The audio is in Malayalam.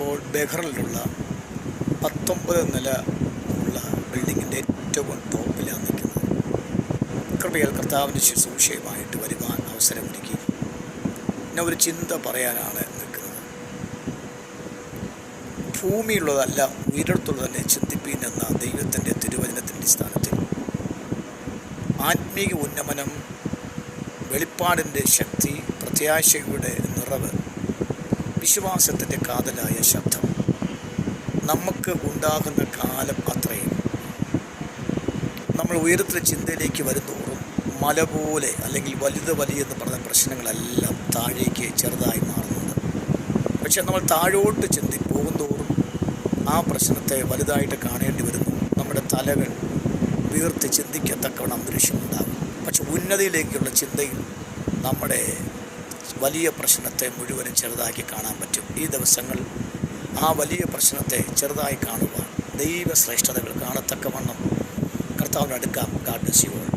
ഞാനിപ്പോൾ ബെഹ്റിലുള്ള 19 നില ഉള്ള ബിൽഡിങ്ങിൻ്റെ ഏറ്റവും ടോപ്പിലാണ് നിൽക്കുന്നത്. കൃപയാൽ കർത്താവിൻ്റെ ശുശ്രൂഷയുമായിട്ട് വരുവാൻ അവസരമൊരുക്കി ഞാൻ ഒരു ചിന്ത പറയാനാണ് നിൽക്കുന്നത്. ഭൂമിയുള്ളതല്ല ഉയരത്തുള്ളത് തന്നെ ചിന്തിപ്പീൻ എന്ന ദൈവത്തിൻ്റെ തിരുവചനത്തിൻ്റെ സ്ഥാനത്തിൽ ആത്മീയ ഉന്നമനം, വെളിപ്പാടിൻ്റെ ശക്തി, പ്രത്യാശയുടെ നിറവ്, വിശ്വാസത്തിൻ്റെ കാതലായ ശബ്ദം നമുക്ക് ഉണ്ടാകുന്ന കാലം അത്രയും നമ്മൾ ഉയരത്തിലെ ചിന്തയിലേക്ക് വരുന്തോറും മല പോലെ അല്ലെങ്കിൽ വലിയെന്ന് പറഞ്ഞ പ്രശ്നങ്ങളെല്ലാം താഴേക്ക് ചെറുതായി മാറുന്നുണ്ട്. പക്ഷെ നമ്മൾ താഴോട്ട് പോകുന്തോറും ആ പ്രശ്നത്തെ വലുതായിട്ട് കാണേണ്ടി വരുന്നു. നമ്മുടെ തലകൾ ഉയർത്തി ചിന്തിക്കത്തക്കവണ്ണം അന്തരീക്ഷമുണ്ടാകും. പക്ഷെ ഉന്നതിയിലേക്കുള്ള ചിന്തയിൽ നമ്മുടെ വലിയ പ്രശ്നത്തെ മുഴുവനും ചെറുതാക്കി കാണാൻ പറ്റും. ഈ ദിവസങ്ങൾ ആ വലിയ പ്രശ്നത്തെ ചെറുതായി കാണുവാൻ, ദൈവശ്രേഷ്ഠതകൾ കാണത്തക്കവണ്ണം കർത്താവിനടുക്കാം. God bless you all.